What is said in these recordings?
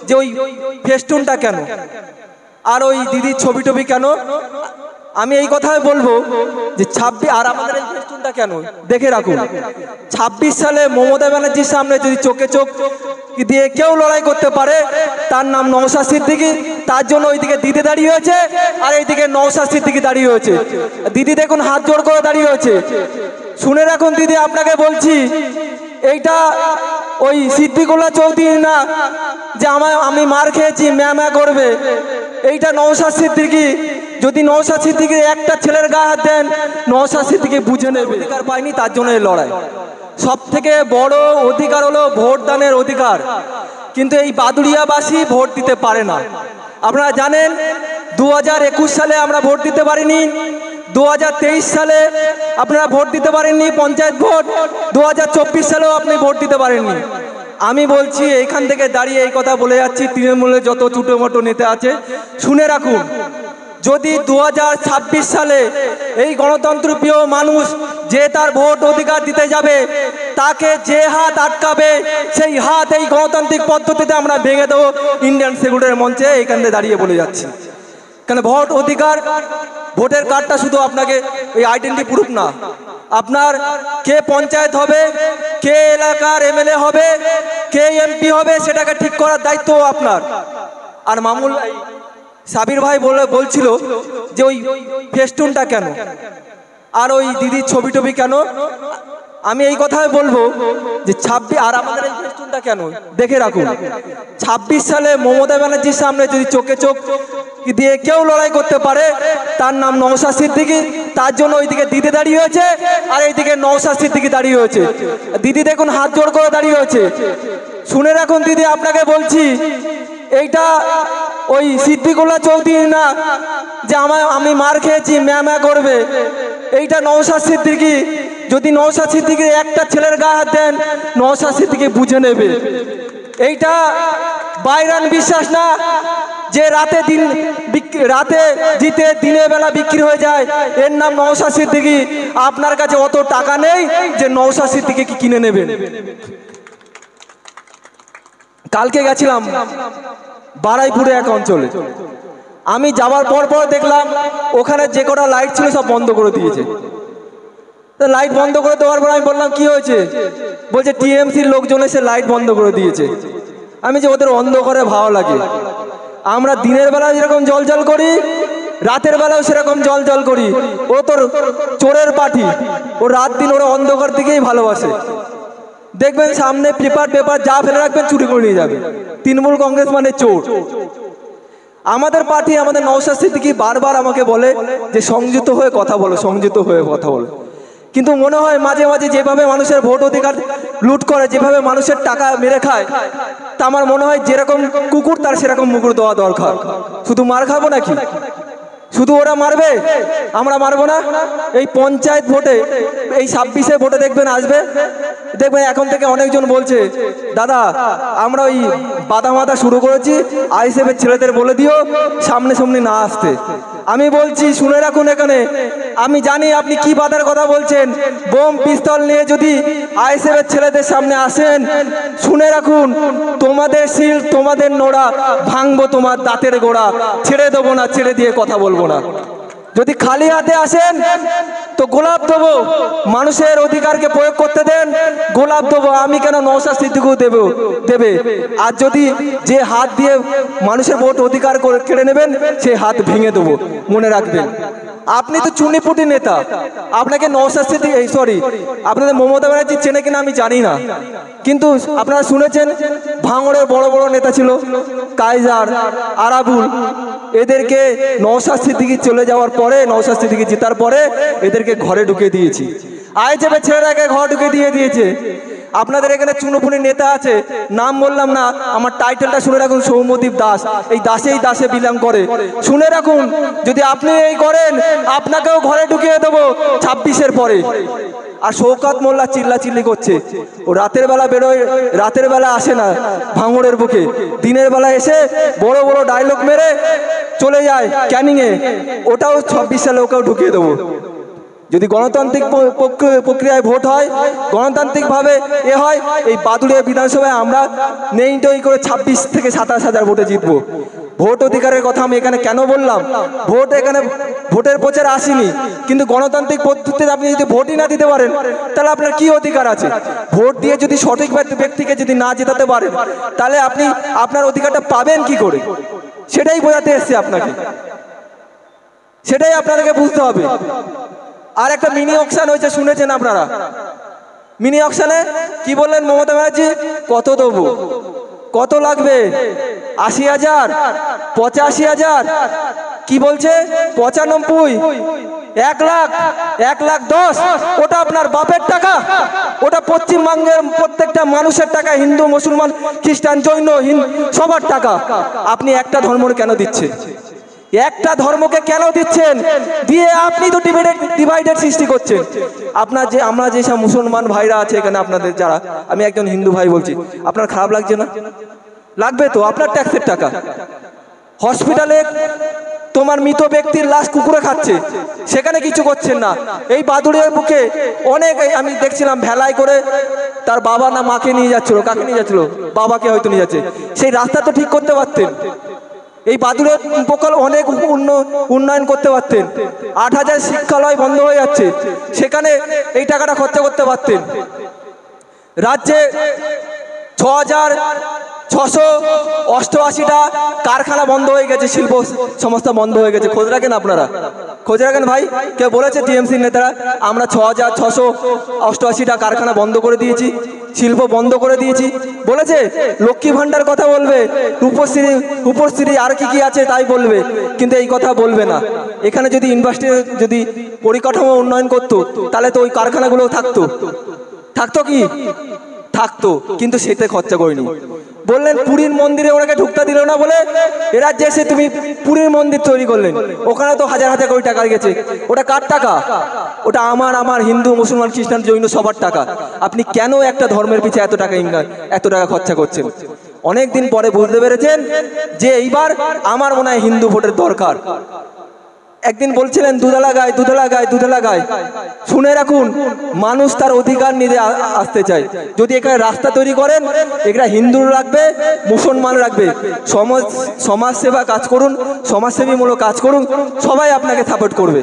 যে ওই ফেস্টুনটা কেন আর ওই দিদির ছবি টবি কেন। আমি এই কথাই বলবো যে 26 আর আমাদের এই ফেস্টুনটা কেন দেখে রাখুন। 26 সালে মমতা ব্যানার্জির সামনে যদি চোখে চোখ দিয়ে কেউ লড়াই করতে পারে তার নাম নওশাদ সিদ্দিকী। তার জন্য ওইদিকে দিদি দাঁড়িয়ে হয়েছে আর এইদিকে নওশাদ সিদ্দিকী দাঁড়িয়ে হয়েছে। দিদি দেখুন হাত জোড় করে দাঁড়িয়ে হয়েছে। শুনে রাখুন দিদি, আপনাকে বলছি এইটা ওই সিদ্দিকুল্লাহ চৌধুরী না যে আমি মার খেয়েছি ম্যা করবে, এইটা নওশাদ সিদ্দিকী। যদি নওশাদ সিদ্দিকী একটা ছেলের গায়ে হাত দেন নওশাদ সিদ্দিকী বুঝে নেবে অধিকার পায়নি, তার জন্য এই লড়াই। সব থেকে বড় অধিকার হলো ভোট দানের অধিকার, কিন্তু এই বাদুড়িয়াবাসী ভোট দিতে পারে না। আপনারা জানেন 2021 সালে আমরা ভোট দিতে পারিনি, 2023 সালে আপনারা ভোট দিতে পারেননি পঞ্চায়েত ভোট, 2024 সালেও আপনি ভোট দিতে পারেননি। আমি বলছি এইখান থেকে দাঁড়িয়ে এই কথা বলে যাচ্ছি, তৃণমূলের যত ছোটো মোটো নেতা আছে শুনে রাখুন, যদি 2026 সালে এই গণতন্ত্রপ্রিয় মানুষ যে তার ভোট অধিকার দিতে যাবে তাকে যে হাত আটকাবে সেই হাত এই গণতান্ত্রিক পদ্ধতিতে আমরা ভেঙে দেবো ইন্ডিয়ান সেকুলার মঞ্চে এইখান থেকে দাঁড়িয়ে বলে যাচ্ছি। কারণ ভোট অধিকার, ভোটের কার্ডটা শুধু আপনাকে এই আইডেন্টি প্রুফ না, আপনার কে পঞ্চায়েত হবে, কে এলাকার এমএলএ হবে, কে এমপি হবে সেটাকে ঠিক করার দায়িত্ব আপনার। আর মামুল সাবির ভাই বলছিল যে ওই ফেস্টুনটা কেন আর ওই দিদির ছবি টবি কেন। আমি এই কথাই বলবো যে 26 আর আমাদের এই ফেস্টুনটা কেন দেখে রাখুন। 26 সালে মমতা ব্যানার্জির সামনে যদি চোখে চোখ দিয়ে কেউ লড়াই করতে পারে তার নাম নওশাদ সিদ্দিকী। তার জন্য ওইদিকে দিদি দাঁড়িয়ে হয়েছে আর এইদিকে নওশাদ সিদ্দিকী দাঁড়িয়ে হয়েছে। দিদি দেখুন হাত জোড় করে দাঁড়িয়ে হয়েছে। শুনে রাখুন দিদি, আপনাকে বলছি এইটা ওই সিদ্দিকুল্লাহ চৌধুরী না যে আমি মার খেয়েছি ম্যা করবে, এইটা নওশাদ সিদ্দিকী। যদি নওশাদ সিদ্দিকী একটা ছেলের গায়ে হাত দেন নওশাদ সিদ্দিকী বুঝে নেবে। এইটা বাইরান বিশ্বাস না যে রাতে জিতে দিনের বেলা বিক্রি হয়ে যায়, এর নাম নওশাদ সিদ্দিকী। আপনার কাছে অত টাকা নেই যে নওশাদ সিদ্দিকীকে কিনে নেবেন। কালকে গেছিলাম বারাইপুরে এক অঞ্চলে, আমি যাওয়ার পর দেখলাম ওখানে যে কটা লাইট ছিল সব বন্ধ করে দিয়েছে। লাইট বন্ধ করে দেওয়ার পর আমি বললাম কি হয়েছে, বলছে টিএমসির লোকজন এসে লাইট বন্ধ করে দিয়েছে। আমি যে ওদের অন্ধকারে ভালো লাগে, আমরা দিনের বেলা যেরকম জল করি রাতের বেলাও সেরকম জল করি। ও তোর চোরের পার্টি, ও রাত দিন ওরা অন্ধকার দিকেই ভালোবাসে। দেখবেন সামনে পেপার যা ফেলে রাখবেন চুরি করে নিয়ে যাবে। তৃণমূল কংগ্রেস মানে চোর। আমাদের পার্টি, আমাদের নওশাদ সিদ্দিকী বারবার আমাকে বলে যে সংযুক্ত হয়ে কথা বলো, সংযুক্ত হয়ে কথা বলো। কিন্তু মনে হয় মাঝে মাঝে যেভাবে মানুষের ভোট অধিকার লুট করে, যেভাবে মানুষের টাকা মেরে খায়, তা আমার মনে হয় যেরকম কুকুর তার সেরকম মুকুর দেওয়া দরকার। শুধু মার খাবো নাকি? শুধু ওরা মারবে, আমরা মারবো না? এই পঞ্চায়েত ভোটে, এই 26-এ ভোটে দেখবেন আসবে, দেখবেন এখন থেকে অনেকজন বলছে দাদা আমরা ওই বাধা শুরু করেছি, আইএসএফের ছেলেদের বলে দিও সামনে না আসতে। আমি বলছি শুনে রাখুন, এখানে আমি জানি আপনি কি বাধার কথা বলছেন। বোম পিস্তল নিয়ে যদি আইএসএফের ছেলেদের সামনে আসেন, শুনে রাখুন তোমাদের শিল, তোমাদের নোড়া ভাঙবো, তোমার দাঁতের গোড়া ছেড়ে দেবো না, ছেড়ে দিয়ে কথা বলবো না। যদি খালি হাতে আসেন তো গোলাপ দেবো, মানুষের অধিকারকে প্রয়োগ করতে দেন, গোলাপ দেবো। আমি কেন নওশাদ সিদ্দিকীও দেবে। আর যদি যে হাত দিয়ে মানুষের ভোট অধিকার কেড়ে নেবেন সেই হাত ভেঙে দেবো, মনে রাখবেন। আপনি তো চুনিপুটি নেতা, আপনাকে নওশাদ সিদ্দিকী আপনাদের মমতা ব্যানার্জি চেনে কিনা আমি জানি না, কিন্তু আপনারা শুনেছেন ভাঙড়ের বড় বড় নেতা ছিল কাইজার, আরাবুল, এদেরকে নওশাদ সিদ্দিকী চলে যাওয়ার পরে, নওশাদ সিদ্দিকী জেতার পরে এদেরকে ঘরে ঢুকে দিয়েছি। আইএসএফের ছেলেরাকে ঘর ঢুকে দিয়েছে। আপনাদের এখানে চুনোপুনি নেতা আছে, নাম বললাম না, আমার টাইটেলটা শুনে রাখুন, সৌম্যদীপ দাস। এই দাসে বিলং করে, শুনে রাখুন। যদি আপনি এই করেন আপনাকেও ঘরে ঢুকিয়ে দেবো 26-এর পরে। আর শওকত মোল্লা চিল্লাচিল্লি করছে, ও রাতের বেলা বেরোয়, রাতের বেলা আসে না ভাঙড়ের বুকে, দিনের বেলা এসে বড় বড় ডায়লগ মেরে চলে যায় ক্যানিংয়ে। ওটাও 26 সালে ওকেও ঢুকিয়ে দেবো। যদি গণতান্ত্রিক প্রক্রিয়ায় ভোট হয়, গণতান্ত্রিকভাবে হয়, এই বাদুড়িয়া বিধানসভায় আমরা নেই টই করে 26 থেকে 27,000 ভোটে জিতবো। ভোট অধিকারের কথা আমি এখানে কেন বললাম, ভোট এখানে ভোটের প্রচারে আসেনি, কিন্তু গণতান্ত্রিক পদ্ধতিতে আপনি যদি ভোটই না দিতে পারেন তাহলে আপনার কি অধিকার আছে? ভোট দিয়ে যদি সঠিক ব্যক্তিকে যদি না জেতাতে পারেন তাহলে আপনি আপনার অধিকারটা পাবেন কি করে? সেটাই বোঝাতে এসেছি আপনাকে, সেটাই আপনাদেরকে বুঝতে হবে। আর একটা মিনি অকশন হয়েছে, শুনেছেন আপনারা? মিনি অকশনে কি বললেন মমতা ব্যানার্জি? কত দেবো, কত লাগবে? 80,000, 85,000, কি বলছে 95, 1 লাখ, 1,10,000। ওটা আপনার বাপের টাকা, ওটা পশ্চিমবঙ্গের প্রত্যেকটা মানুষের টাকা, হিন্দু, মুসলমান, খ্রিস্টান, জৈন, সবার টাকা। আপনি একটা ধর্মের কেন দিচ্ছেন? একটা ধর্মকে কেন দিচ্ছেন? দিয়ে আপনি তো ডিভাইডেড সৃষ্টি করছেন। আমরা যেসব মুসলমান ভাইরা আছে এখানে, আপনাদের যারা, আমি একজন হিন্দু ভাই বলছি, আপনার খারাপ লাগছে না? লাগবে তো, আপনার ট্যাক্সের টাকা। হসপিটালে তোমার মৃত ব্যক্তির লাশ কুকুরে খাচ্ছে, সেখানে কিছু করছেন না। এই বাদুড়িয়ার বুকে অনেক, আমি দেখছিলাম ভেলায় করে তার বাবা না মাকে নিয়ে যাচ্ছিল, কাকে নিয়ে যাচ্ছিল? বাবাকে হয়তো নিয়ে যাচ্ছে। সেই রাস্তা তো ঠিক করতে পারতেন। এই বাদুড়ের প্রকল্প অনেক উন্নয়ন করতে পারতেন। 8,000 শিক্ষালয় বন্ধ হয়ে যাচ্ছে, সেখানে এই টাকাটা খরচা করতে পারতেন। রাজ্যে 6,688টা কারখানা বন্ধ হয়ে গেছে, শিল্প সংস্থা বন্ধ হয়ে গেছে। খোঁজ রাখেন আপনারা, খোঁজ রাখেন ভাই। কেউ বলেছে টিএমসি নেতারা আমরা 6,688টা কারখানা বন্ধ করে দিয়েছি, শিল্প বন্ধ করে দিয়েছি বলেছে? লক্ষ্মী ভান্ডার কথা বলবে, রূপশ্রী আর কি আছে তাই বলবে, কিন্তু এই কথা বলবে না। এখানে যদি ইন্ডাস্ট্রি, যদি পরিকাঠামো উন্নয়ন করতো তাহলে তো ওই কারখানাগুলো থাকতো কি? থাকতো, কিন্তু সেটা খরচা করিনি। বললেন পুরীর মন্দিরে ওনাকে ঢুকতে দিল না বলে এরা যে এসে তুমি পুরীর মন্দির তৈরি করলেন, ওখানে তো হাজার হাজার কোটি টাকা গেছে। ওটা কার টাকা? ওটা আমার হিন্দু, মুসলমান, খ্রিস্টান, জৈন সবার টাকা। আপনি কেন একটা ধর্মের পিছিয়ে এত টাকা খরচা করছেন? অনেকদিন পরে বুঝতে পেরেছেন যে এইবার আমার মনে হয় হিন্দু ভোটের দরকার। একদিন বলছিলেন দুধলা গায়। শুনে রাখুন, মানুষ তার অধিকার নিয়ে আসতে চায়। যদি এখানে রাস্তা তৈরি করেন, এখানে হিন্দু রাখবে, মুসলমান রাখবে, সমাজসেবা কাজ করুন, সমাজসেবীমূলক কাজ করুন, সবাই আপনাকে সাপোর্ট করবে।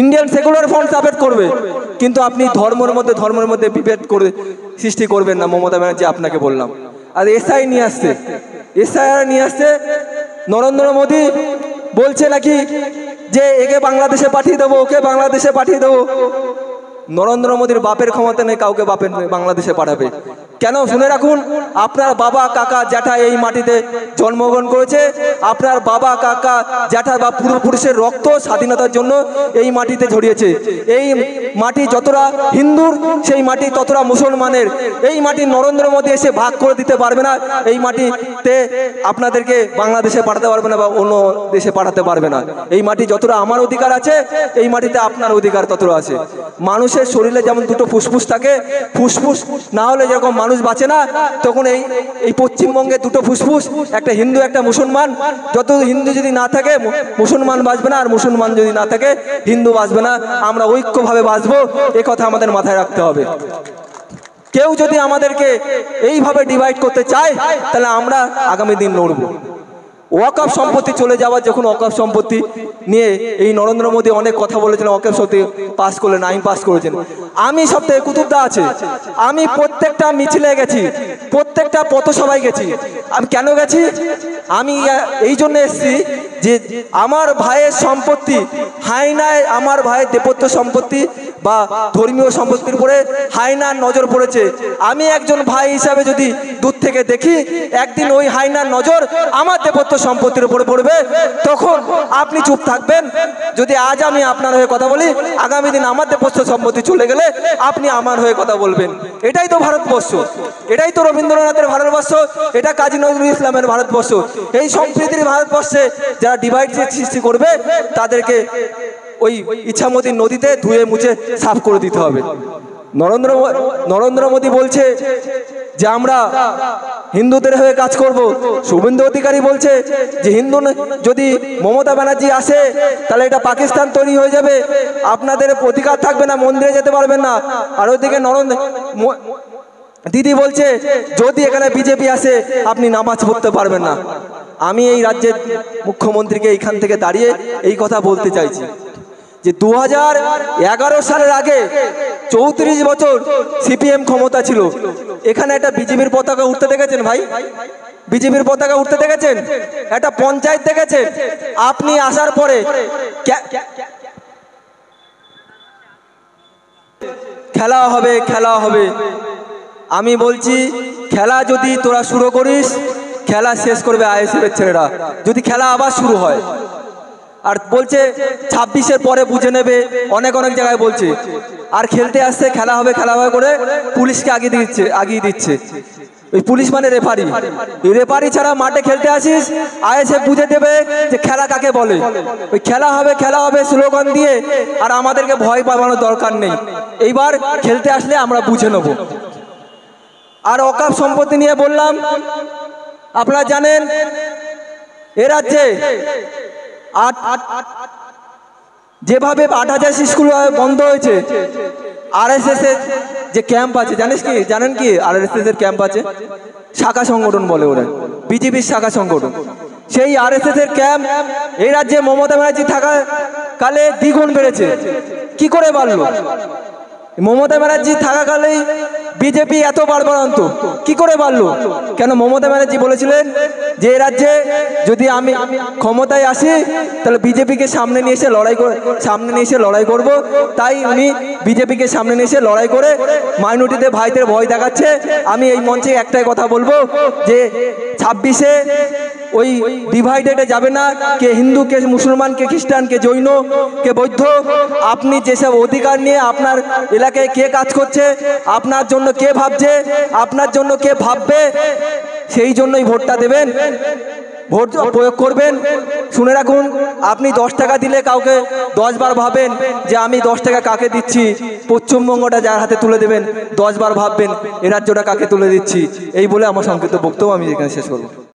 ইন্ডিয়ান সেকুলার ফ্রন্ট সাপোর্ট করবে, কিন্তু আপনি ধর্মের মধ্যে বিভেদ করে সৃষ্টি করবেন না। মমতা ব্যানার্জি আপনাকে বললাম। আর এসআই নিয়ে আসছে নরেন্দ্র মোদী বলছে নাকি যে একে বাংলাদেশে পাঠিয়ে দেবো, ওকে বাংলাদেশে পাঠিয়ে দেবো। নরেন্দ্র মোদীর বাপের ক্ষমতা নেই কাউকে বাংলাদেশে পাঠাবে। কেন? শুনে রাখুন, আপনার বাবা, কাকা, জ্যাঠা এই মাটিতে জন্মগ্রহণ করেছে। আপনার বাবা, কাকা, জ্যাঠা বা পূর্বপুরুষের রক্ত স্বাধীনতার জন্য এই মাটিতে ঝরিয়েছে। এই মাটি যতটা হিন্দুর, সেই মাটি ততটা মুসলমানের। এই মাটি নরেন্দ্র মোদী এসে ভাগ করে দিতে পারবে না। এই মাটিতে আপনাদেরকে বাংলাদেশে পাঠাতে পারবে না বা অন্য দেশে পাঠাতে পারবে না। এই মাটি যতটা আমার অধিকার আছে, এই মাটিতে আপনার অধিকার ততটা আছে। মানুষের শরীরে যেমন দুটো ফুসফুস থাকে, ফুসফুস না হলে যেরকম মানুষ বাঁচে না, তখন এই পশ্চিমবঙ্গে দুটো ফুসফুস, একটা হিন্দু, একটা মুসলমান। যত হিন্দু যদি না থাকে মুসলমান বাঁচবে না, আর মুসলমান যদি না থাকে হিন্দু বাঁচবে না। আমরা ঐক্যভাবে বাঁচবো, এ কথা আমাদের মাথায় রাখতে হবে। কেউ যদি আমাদেরকে এইভাবে ডিভাইড করতে চায় তাহলে আমরা আগামী দিন লড়বো। ওয়াকফ সম্পত্তি চলে যাওয়ার, যখন ওয়াকফ সম্পত্তি নিয়ে এই নরেন্দ্র মোদী অনেক কথা বলেছেন, ওয়াকফ সম্পত্তি পাস করলেন, আইন পাস করেছেন। আমি সবথেকে কুতুবদা আছে, আমি প্রত্যেকটা মিছিলে গেছি, প্রত্যেকটা পথসভায় গেছি। আমি কেন গেছি? আমি এই জন্য এসেছি যে আমার ভাইয়ের সম্পত্তি হায়নায়, আমার ভাইয়ের দেপত্য সম্পত্তি বা ধর্মীয় সম্পত্তির উপরে হায়নার নজর পড়েছে। আমি একজন ভাই হিসাবে যদি দূর থেকে দেখি, একদিন ওই হায়নার নজর আমার দেপত্য সম্পত্তির উপরে পড়বে, তখন আপনি চুপ থাকবেন? যদি আজ আমি আপনার হয়ে কথা বলি, আগামী দিন আমার দেপত্য সম্পত্তি চলে গেলে আপনি আমার হয়ে কথা বলবেন। এটাই তো ভারতবর্ষ, এটাই তো রবীন্দ্রনাথের ভারতবর্ষ, এটা কাজী নজরুল ইসলামের ভারতবর্ষ। এই সম্প্রীতির ভারতবর্ষে যারা ডিভাইড সৃষ্টি করবে, তাদেরকে ওই ইচ্ছামতি নদীতে ধুয়ে মুছে সাফ করে দিতে হবে। নরেন্দ্র মোদী বলছে যে আমরা হিন্দুদের হয়ে কাজ করব। শুভেন্দু অধিকারী বলছে যে হিন্দু যদি মমতা ব্যানার্জি আসে তাহলে এটা পাকিস্তান তৈরি হয়ে যাবে, আপনাদের অধিকার থাকবে না, মন্দিরে যেতে পারবেন না। আর ওইদিকে দিদি বলছে যদি এখানে বিজেপি আসে আপনি নামাজ পড়তে পারবেন না। আমি এই রাজ্যের মুখ্যমন্ত্রীকে এইখান থেকে দাঁড়িয়ে এই কথা বলতে চাইছি যে 2011 সালের আগে 34 বছর সিপিএম ক্ষমতা ছিল, এখানে একটা বিজেপির পতাকা উঠতে দেখেছেন ভাই? বিজেপির পতাকা উঠতে দেখেছেন? একটা পঞ্চায়েত দেখেছেন? আপনি আসার পরে খেলা হবে, খেলা হবে। আমি বলছি খেলা যদি তোরা শুরু করিস, খেলা শেষ করবে আইএসএফ এর ছেলেরা যদি খেলা আবার শুরু হয়। আর বলছে 26-এর পরে বুঝে নেবে, অনেক জায়গায় বলছে। আর খেলতে আসছে খেলা হবে করে পুলিশকে আগিয়ে দিচ্ছে। ওই পুলিশ মানে রেফারি, রেফারি ছাড়া মাঠে খেলতে আসিস, আইএসএফ বুঝে দেবে যে খেলা কাকে বলে। ওই খেলা হবে স্লোগান দিয়ে, আর আমাদেরকে ভয় পাওয়ানোর দরকার নেই। এইবার খেলতে আসলে আমরা বুঝে নেব। আর ওয়াকফ সম্পত্তি নিয়ে বললাম, আপনারা জানেন এ রাজ্যে যেভাবে 8000 স্কুল বন্ধ হয়েছে, আরএসএস এর যে ক্যাম্প আছে জানেন কি আরএসএস এর ক্যাম্প আছে, শাখা সংগঠন বলে ওরা, বিজেপির শাখা সংগঠন। সেই আরএসএস এর ক্যাম্প এই রাজ্যে মমতা ব্যানার্জি থাকা কালে দ্বিগুণ বেড়েছে। কি করে বাড়লো? মমতা ব্যানার্জি থাকাকালেই বিজেপি এত বাড়বাড়ন্ত কি করে বাড়লো? কেন? মমতা ব্যানার্জি বলেছিলেন যে এই রাজ্যে যদি আমি ক্ষমতায় আসি তাহলে বিজেপিকে সামনে নিয়ে এসে লড়াই করব। তাই উনি বিজেপিকে সামনে নিয়ে এসে লড়াই করে মাইনরিটিদের ভাইদের ভয় দেখাচ্ছে। আমি এই মঞ্চে একটাই কথা বলবো যে 26-এ ওই ডিভাইডেডে যাবে না, কে হিন্দু, কে মুসলমান, কে খ্রিস্টান, কে জৈন, কে বৌদ্ধ। আপনি যেসব অধিকার নিয়ে আপনার এলাকায় কে কাজ করছে, আপনার জন্য কে ভাবছে, আপনার জন্য কে ভাববে, সেই জন্যই ভোটটা দেবেন, ভোট প্রয়োগ করবেন। শুনে রাখুন, আপনি 10 টাকা দিলে কাউকে 10 বার ভাবেন যে আমি 10 টাকা কাকে দিচ্ছি। পশ্চিমবঙ্গটা যার হাতে তুলে দেবেন 10 বার ভাববেন এ রাজ্যটা কাকে তুলে দিচ্ছি। এই বলে আমার সংক্ষিপ্ত বক্তব্য আমি এখানে শেষ করব।